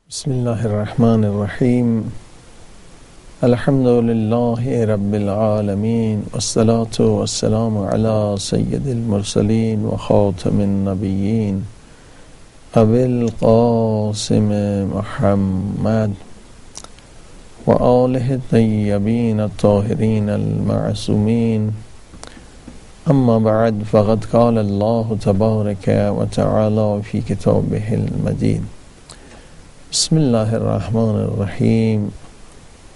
Bismillahir Rahmanir Rahim. Alhamdulillahi Rabbil Alameen. Wassalatu wassalamu ala Sayyidil Mursaleen wa Khatamin Nabiyyin Abil Qasim Muhammad wa alihi tayyibin at-tahirin al-ma'sumin. Amma ba'd, faqad qala Allah tabaraka wa ta'ala fi kitabihil majid. Bismillahir Rahmanir Rahim.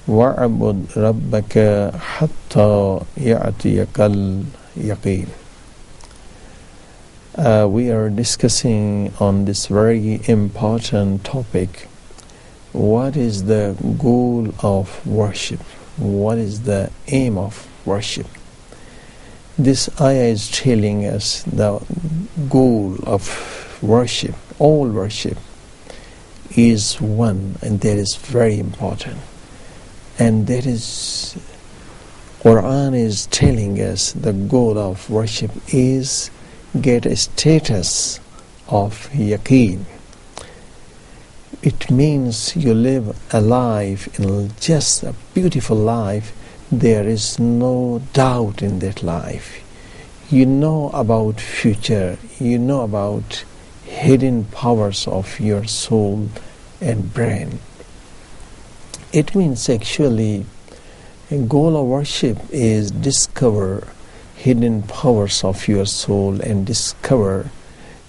Wa'bud rabbaka hatta ya'tiyakal yaqeen. We are discussing on this very important topic. What is the goal of worship? What is the aim of worship? This ayah is telling us the goal of worship. All worship is one, and that is very important. And that is, Quran is telling us the goal of worship is get a status of yaqeen. It means you live a life, in just a beautiful life. There is no doubt in that life. You know about future. You know about hidden powers of your soul and brain. It means actually a goal of worship is discover hidden powers of your soul and discover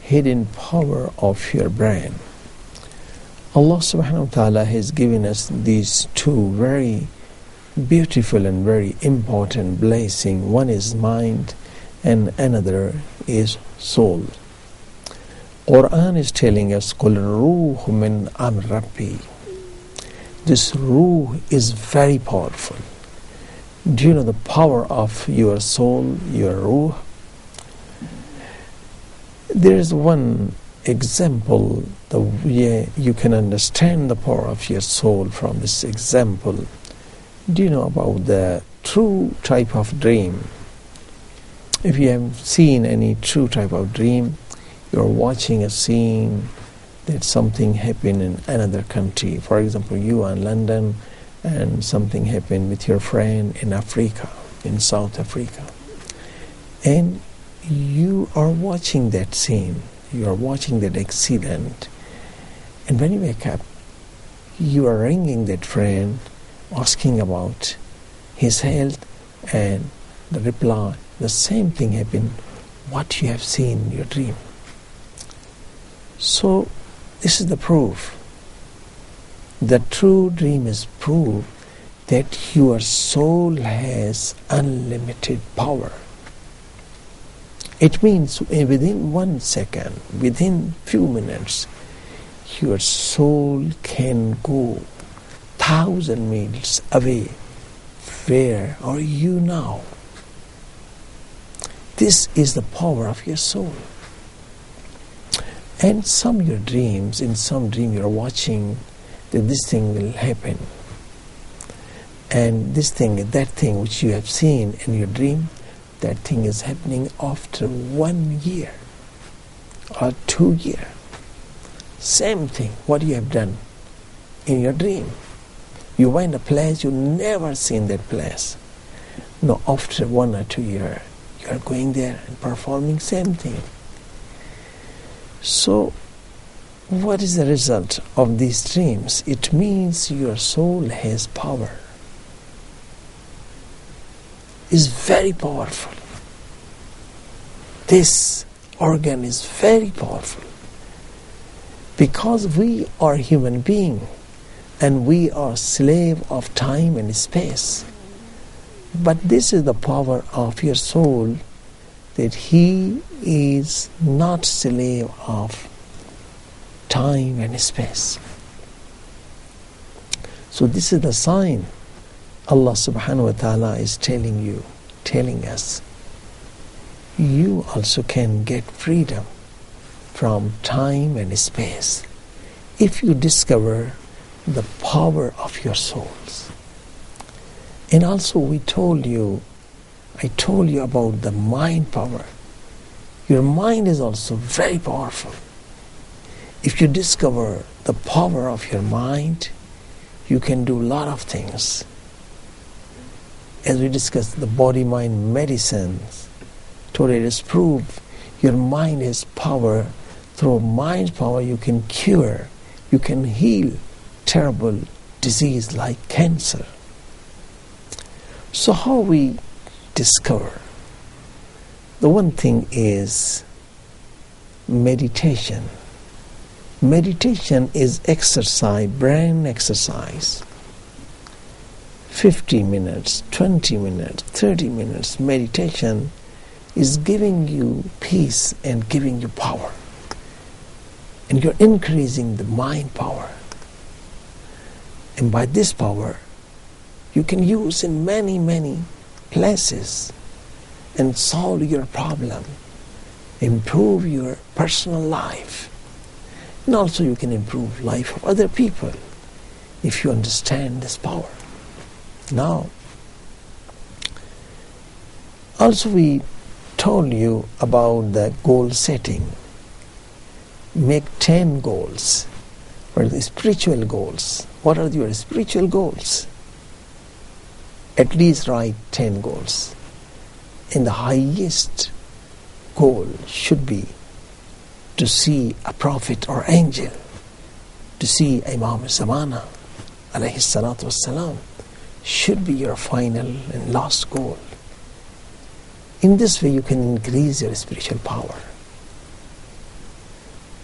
hidden power of your brain. Allah subhanahu wa ta'ala has given us these two very beautiful and very important blessings. One is mind and another is soul. Quran is telling us, قُلْ الرُّوحُ مِنْ أَمْرِ رَبِّي. This ruh is very powerful. Do you know the power of your soul, your ruh? There is one example, the way you can understand the power of your soul from this example. Do you know about the true type of dream? If you have seen any true type of dream, you're watching a scene that something happened in another country. For example, you are in London and something happened with your friend in Africa, in South Africa. And you are watching that scene, you are watching that accident. And when you wake up, you are ringing that friend, asking about his health, and the reply, the same thing happened, what you have seen in your dream. So, this is the proof. The true dream is proof that your soul has unlimited power. It means within 1 second, within few minutes, your soul can go 1,000 miles away. Where are you now? This is the power of your soul. And in some dream you're watching that this thing will happen. And this thing, that thing which you have seen in your dream, that thing is happening after 1 year or 2 years. Same thing, what you have done in your dream. You went a place, you never seen that place. No, after 1 or 2 years, you are going there and performing same thing. So, what is the result of these dreams? It means your soul has power. It's very powerful. This organ is very powerful. Because we are human beings and we are slave of time and space. But this is the power of your soul, that he is not slave of time and space. So this is the sign Allah subhanahu wa ta'ala is telling us, you also can get freedom from time and space if you discover the power of your souls. And also I told you about the mind power. Your mind is also very powerful. If you discover the power of your mind, you can do a lot of things. As we discussed the body-mind medicines, today it is proved your mind has power. Through mind power you can cure, you can heal terrible disease like cancer. So how we discover? The one thing is meditation. Meditation is exercise, brain exercise. 50 minutes, 20 minutes, 30 minutes meditation is giving you peace and giving you power. And you're increasing the mind power. And by this power, you can use in many, many places and solve your problem, improve your personal life. And also you can improve life of other people if you understand this power. Now, also we told you about the goal setting. Make 10 goals, or the spiritual goals. What are your spiritual goals? At least write 10 goals. And the highest goal should be to see a prophet or angel, to see Imam Zamana, alayhi salatu wassalam, should be your final and last goal. In this way you can increase your spiritual power.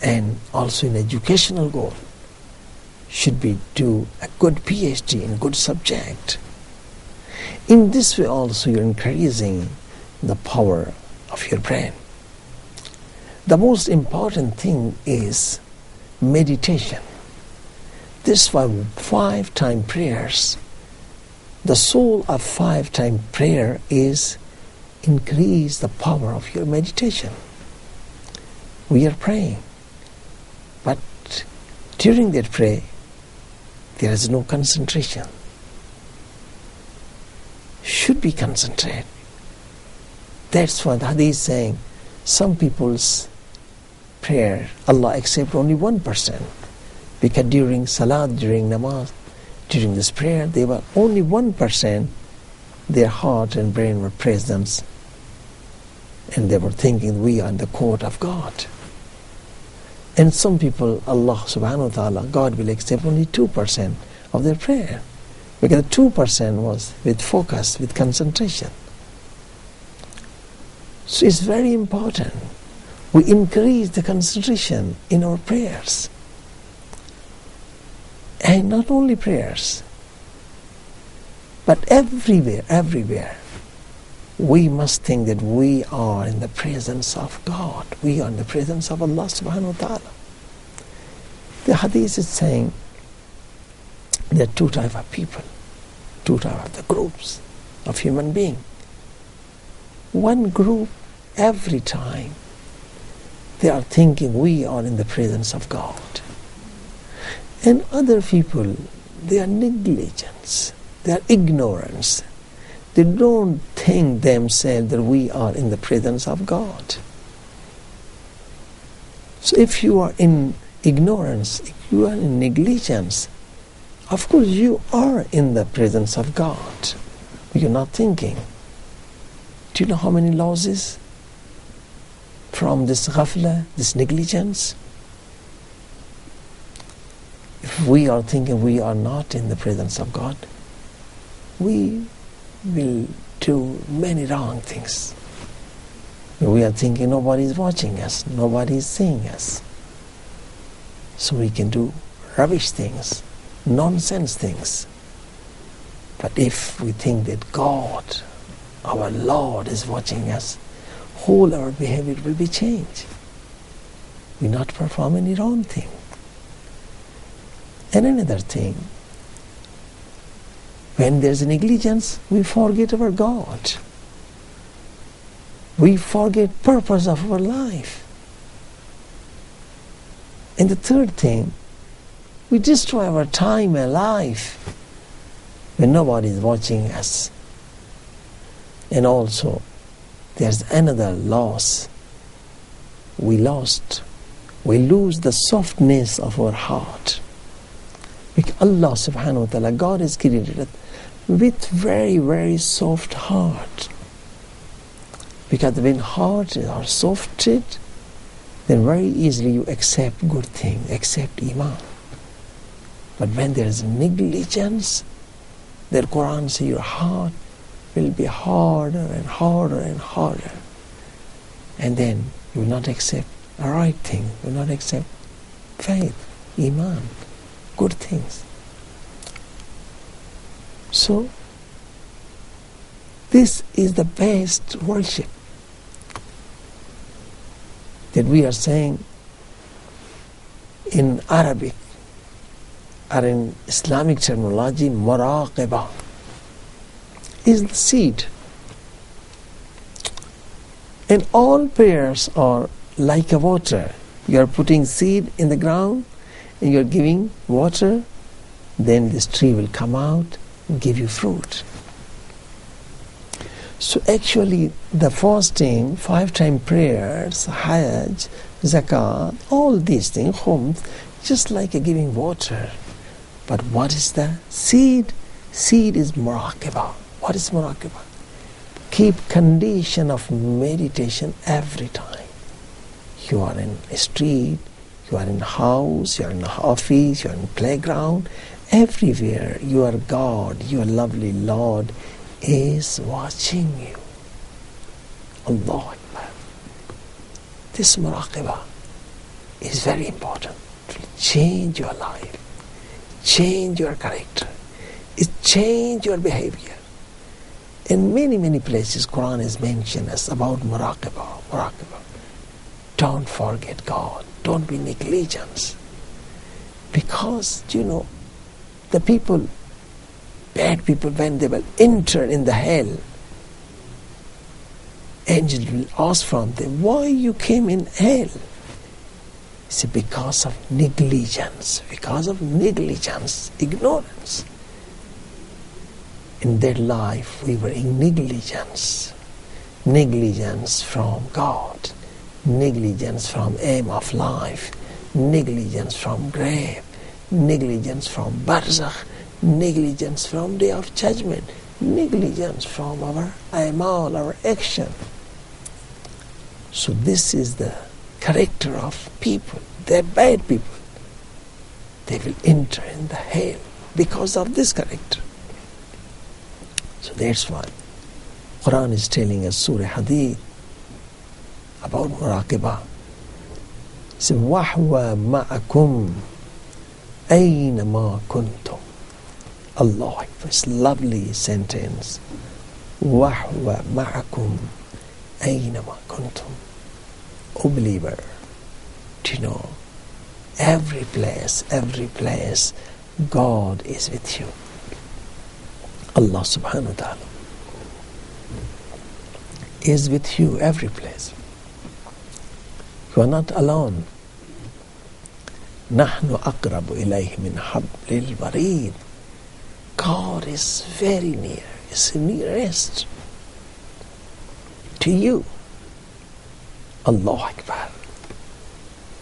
And also an educational goal should be do a good PhD in good subject. In this way also you're increasing the power of your brain. The most important thing is meditation. This 5-time prayers, the soul of 5-time prayer is increase the power of your meditation. We are praying, but during that prayer there is no concentration. Should be concentrated. That's why the hadith is saying some people's prayer Allah accepts only 1%, because during salat, during namaz, during this prayer they were only 1%, their heart and brain were present and they were thinking we are in the court of God. And some people, Allah subhanahu wa ta'ala, God will accept only 2% of their prayer, because 2% was with focus, with concentration. So it's very important we increase the concentration in our prayers. And not only prayers, but everywhere, we must think that we are in the presence of God. We are in the presence of Allah subhanahu wa ta'ala. The hadith is saying there are 2 types of people, 2 types of the groups of human beings. One group, every time, they are thinking we are in the presence of God. And other people, they are negligence, they are ignorance. They don't think themselves that we are in the presence of God. So if you are in ignorance, if you are in negligence, of course you are in the presence of God. You're not thinking. Do you know how many losses from this ghafla, this negligence? If we are thinking we are not in the presence of God, we will do many wrong things. We are thinking nobody is watching us, nobody is seeing us. So we can do rubbish things, nonsense things. But if we think that God, our Lord, is watching us, whole our behavior will be changed. We not perform any wrong thing. And another thing, when there's a negligence, we forget our God. We forget purpose of our life. And the third thing, we destroy our time and life when nobody is watching us. And also, there's another loss. We lost We lose the softness of our heart. Because Allah subhanahu wa ta'ala, God has created it with very, very soft heart. Because when hearts are softened, then very easily you accept good things, accept Iman. But when there is negligence, the Quran says your heart will be harder and harder and harder. And then you will not accept a right thing, you will not accept faith, Iman, good things. So, this is the best worship that we are saying in Arabic or in Islamic terminology, muraqabah is the seed. And all prayers are like a water. You are putting seed in the ground and you are giving water, then this tree will come out and give you fruit. So actually the fasting, 5-time prayers, Hajj, Zakat, all these things, just like a giving water. But what is the seed? Seed is muraqabah. What is muraqabah? Keep condition of meditation every time. You are in a street, you are in a house, you are in an office, you are in a playground, everywhere your God, your lovely Lord is watching you. Allah Akbar. This muraqabah is very important. It will change your life, change your character, it change your behavior. In many places Quran has mentioned us about muraqabah. Don't forget God, don't be negligent. Because the people, bad people, when they will enter in the hell, angels will ask from them, why you came in hell? It's because of negligence, ignorance. In their life we were in negligence from God, negligence from aim of life, negligence from grave, negligence from barzakh, negligence from day of judgment, negligence from our amal, our action. So this is the character of people. They're bad people. They will enter in the hell because of this character. So that's why Quran is telling us, Surah Hadid, about muraqabah. It says, وَحْوَ مَعَكُمْ أَيْنَمَا كُنْتُمْ. Allah, this lovely sentence. وَحْوَ مَعَكُمْ أَيْنَمَا كُنْتُمْ. O believer, do you know, every place, God is with you. Allah subhanahu wa ta'ala is with you every place. You are not alone. نَحْنُ أَقْرَبُ إِلَيْهِ مِنْ حَبْلِ الْوَرِيدِ. God is very near, is nearest to you. Allah Akbar.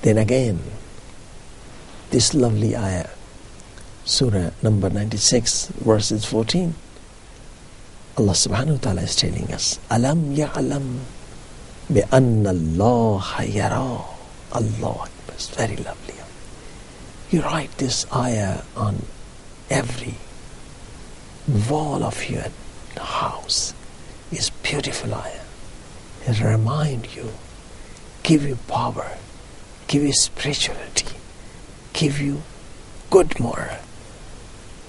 Then again, this lovely ayah, Surah number 96, verses 14. Allah subhanahu wa ta'ala is telling us, Alam ya'lam bi'anna Allah yara. Allah Akbar. It's very lovely. You write this ayah on every wall of your house. It's beautiful ayah. It reminds you, give you power, give you spirituality, give you good moral.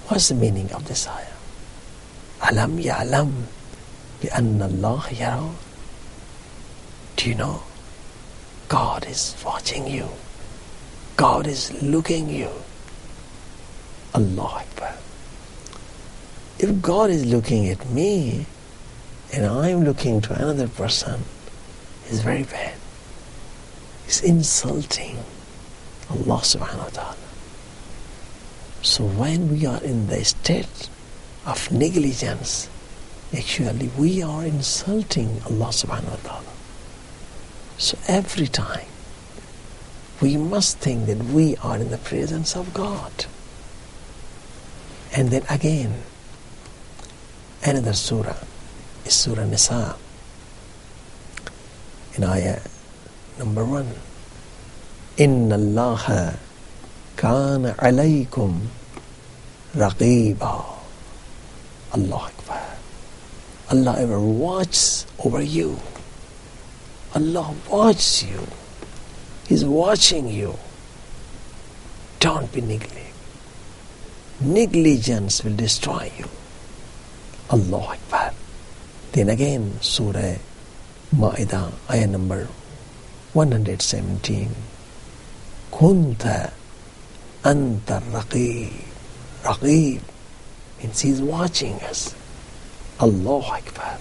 What's the meaning of this ayah? Alam ya'lam bi'anna Allah yara. Do you know? God is watching you. God is looking you. Allah Akbar. If God is looking at me and I am looking to another person, it's very bad. It's insulting Allah subhanahu wa ta'ala. So when we are in the state of negligence, actually we are insulting Allah subhanahu wa ta'ala. So every time we must think that we are in the presence of God. And then again, another surah is Surah Nisa. In ayah number 1, Inna Allaha kana alaykum raqiba. Allah Akbar. Allah ever watches over you. Allah watches you. He's watching you. Don't be negligent. Negligence will destroy you. Allah Akbar. Then again, Surah Ma'idah, ayah number 117. Kunta anta raqib. Raqib means He's watching us. Allah Akbar.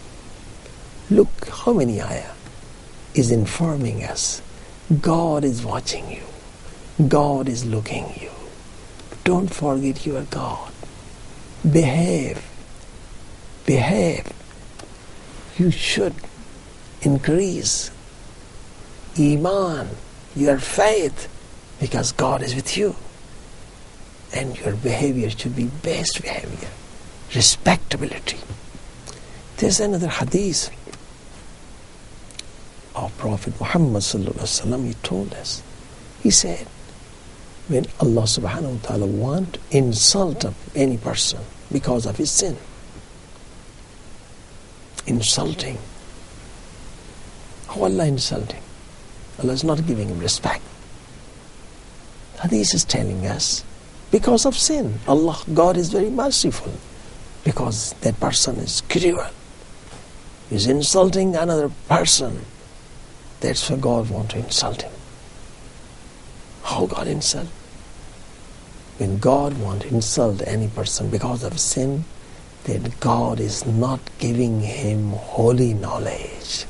Look how many ayah is informing us. God is watching you. God is looking you. Don't forget you are God. Behave. Behave. You should increase Iman, your faith, because God is with you. And your behavior should be best behavior. Respectability. There's another hadith of Prophet Muhammad sallallahu alaihi wasallam. He told us. He said, when Allah subhanahu wa ta'ala want to insult any person because of his sin, insulting. How Allah insulting? Allah is not giving him respect. Hadith is telling us, because of sin, God is very merciful. Because that person is cruel. He's insulting another person. That's why God wants to insult him. How God insult? When God wants to insult any person because of sin, then God is not giving him holy knowledge,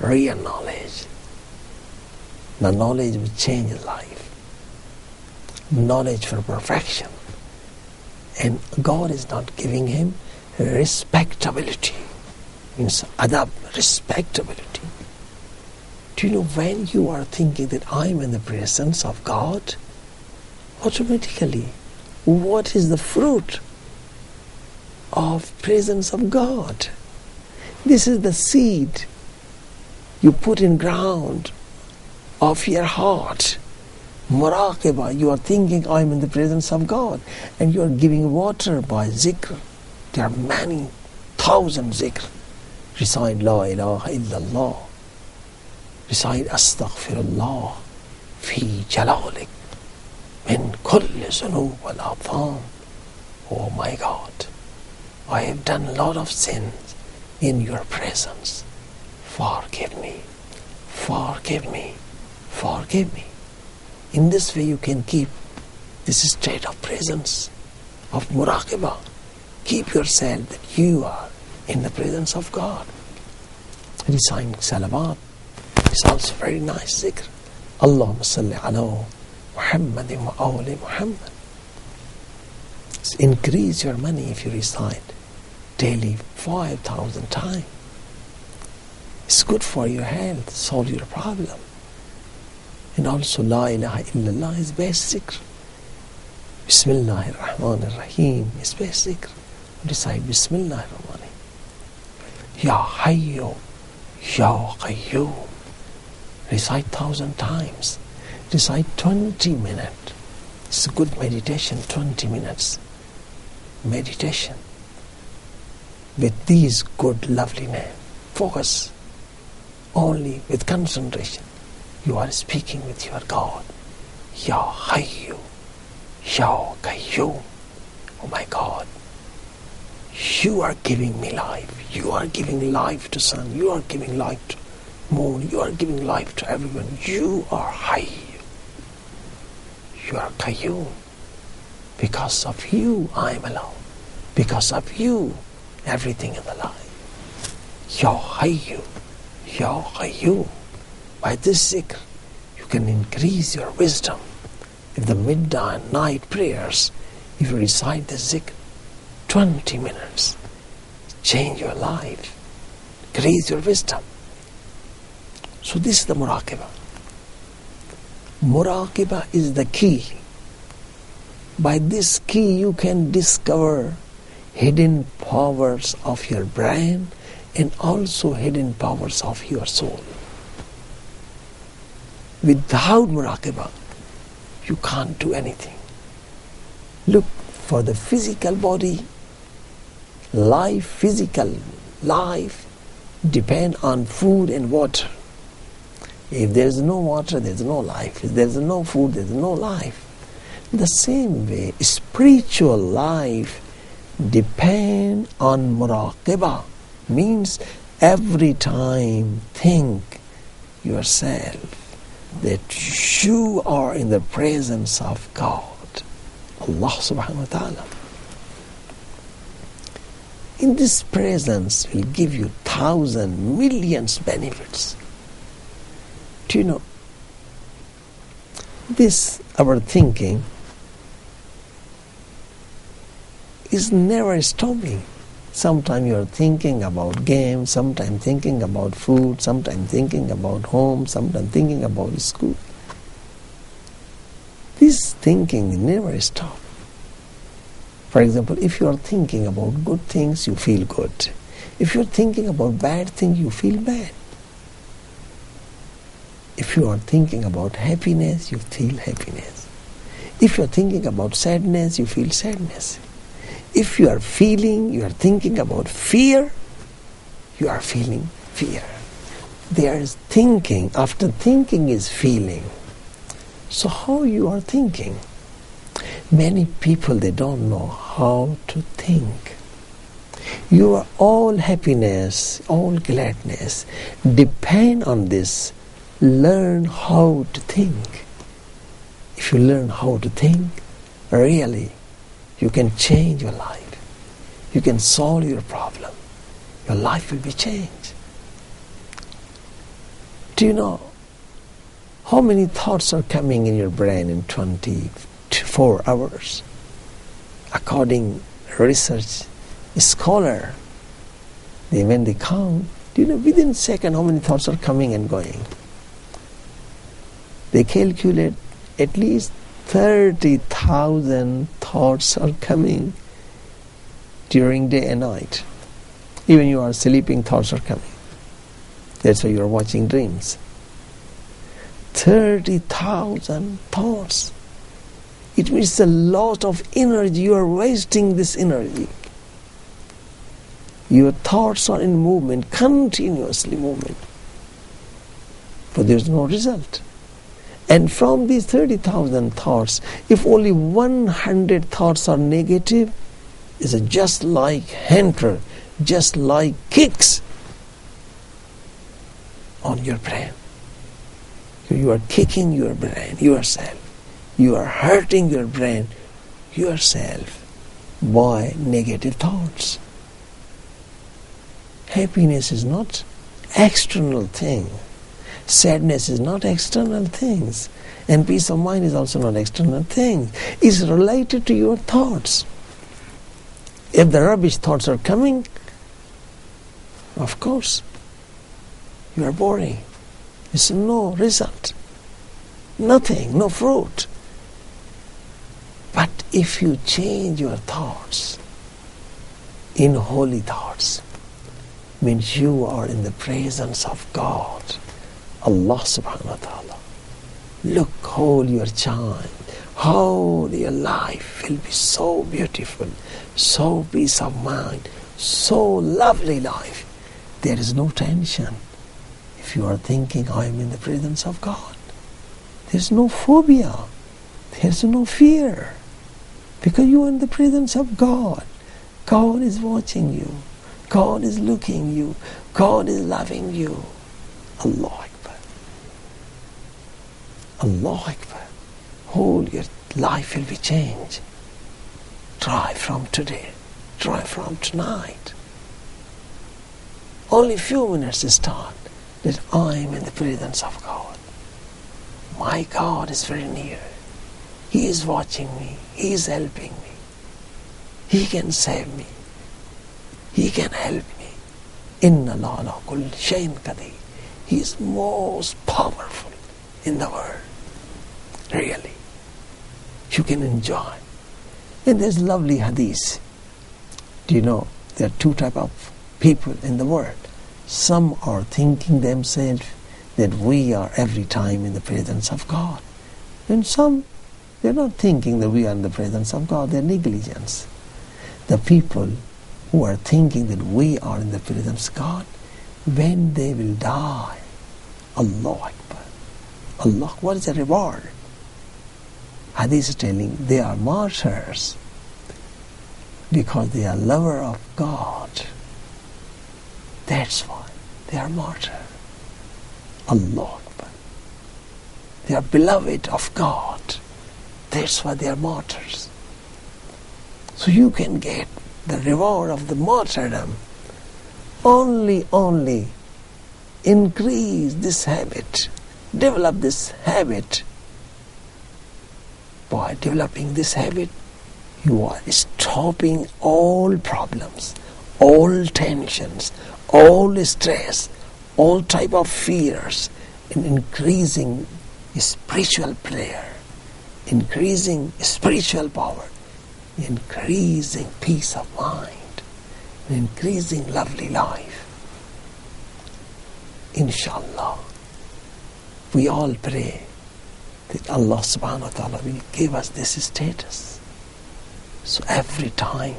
real knowledge. The knowledge will change his life. Knowledge for perfection. And God is not giving him respectability. Means adab, respectability. Do you know, when you are thinking that I am in the presence of God, automatically, what is the fruit of presence of God? This is the seed you put in ground of your heart. Muraqabah, you are thinking I am in the presence of God, and you are giving water by zikr. There are many thousand zikr. Recite La ilaha illallah. Recite Astaghfirullah fi jalalik min kulli zunub wal atham. Oh my God, I have done a lot of sins in your presence. Forgive me, forgive me, forgive me. In this way you can keep this state of presence, of muraqabah. Keep yourself that you are in the presence of God. Reciting salawat is also very nice zikr. Allahumma salli ala Muhammadin wa awli Muhammad. Increase your money if you recite daily 5,000 times. It's good for your health, solve your problem. And also La ilaha illallah is best zikr. Bismillahir Rahmanir Rahim is best zikr. Recite Bismillahir Rahmanir Rahim. Ya Hayyu, Ya Qayyum. Recite 1,000 times. Recite 20 minutes. It's a good meditation, 20 minutes. Meditation. With these good, lovely names. Focus only with concentration. You are speaking with your God. Ya Hayyu, Ya Qayyum. Oh my God. You are giving me life. You are giving life to sun. You are giving life to moon. You are giving life to everyone. You are Hayyu. You are Qayyum. Because of you, I am alive. Because of you, everything is alive. Ya Hayyu, Ya Qayyum. By this zikr, you can increase your wisdom. If the midnight night prayers, if you recite the zikr, 20 minutes, change your life, increase your wisdom. So this is the muraqabah. Muraqabah is the key. By this key you can discover hidden powers of your brain and also hidden powers of your soul. Without muraqabah, you can't do anything. Look, for the physical body, physical life depend on food and water. If there is no water, there is no life. If there is no food, there is no life. The same way, spiritual life depend on muraqabah. Means every time think yourself that you are in the presence of God, Allah subhanahu wa ta'ala. In this presence will give you thousands, millions benefits. Do you know, this our thinking is never stopping. Sometimes you are thinking about games, sometimes thinking about food, sometimes thinking about home, sometimes thinking about school. This thinking never stops. For example, if you are thinking about good things, you feel good. If you are thinking about bad things, you feel bad. If you are thinking about happiness, you feel happiness. If you are thinking about sadness, you feel sadness. If you are thinking about fear, you are feeling fear. There is thinking. After thinking is feeling. So how you are thinking? Many people, they don't know how to think. Your all happiness, all gladness depend on this. Learn how to think. If you learn how to think, really, you can change your life. You can solve your problem. Your life will be changed. Do you know how many thoughts are coming in your brain in 24 hours? According to research, a scholar, when they count, do you know within a second how many thoughts are coming and going? They calculate at least 30,000 thoughts are coming during day and night. Even you are sleeping, thoughts are coming. That's why you are watching dreams. 30,000 thoughts. It means a lot of energy. You are wasting this energy. Your thoughts are in movement, continuously movement. But there is no result. And from these 30,000 thoughts, if only 100 thoughts are negative, it's just like hammer, just like kicks on your brain. You are kicking your brain yourself. You are hurting your brain yourself by negative thoughts. Happiness is not external thing. Sadness is not external things. And peace of mind is also not external thing. It's related to your thoughts. If the rubbish thoughts are coming, of course, you are boring. There's no result. Nothing, no fruit. But if you change your thoughts in holy thoughts, means you are in the presence of God, Allah subhanahu wa ta'ala. Look, hold your child. How your life will be so beautiful, so peace of mind, so lovely life. There is no tension. If you are thinking, I am in the presence of God, there is no phobia, there is no fear, because you are in the presence of God. God is watching you. God is looking you. God is loving you. Allah Akbar. Allah Akbar. Whole your life will be changed. Try from today. Try from tonight. Only few minutes to start that I am in the presence of God. My God is very near. He is watching me. He is helping me. He can save me. He can help me. Inna Allah ala kulli shayin qadir. He is most powerful in the world. really. You can enjoy. And there's lovely hadith. Do you know, there are two types of people in the world. Some are thinking themselves that we are every time in the presence of God. And some, they're not thinking that we are in the presence of God. They're negligence. The people who are thinking that we are in the presence of God, when they will die, Allah Akbar. Allah, what is the reward? Hadith is telling they are martyrs because they are lover of God. That's why they are martyrs. Allah Akbar. They are beloved of God. That's why they are martyrs. So you can get the reward of the martyrdom only increase this habit, develop this habit. By developing this habit, you are stopping all problems, all tensions, all stress, all type of fears, and increasing spiritual prayer, increasing spiritual power, increasing peace of mind, increasing lovely life. Inshallah, we all pray that Allah subhanahu wa ta'ala will give us this status. So every time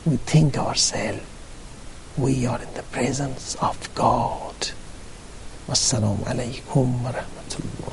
we think ourselves, we are in the presence of God. Wassalamu alaikum wa rahmatullah.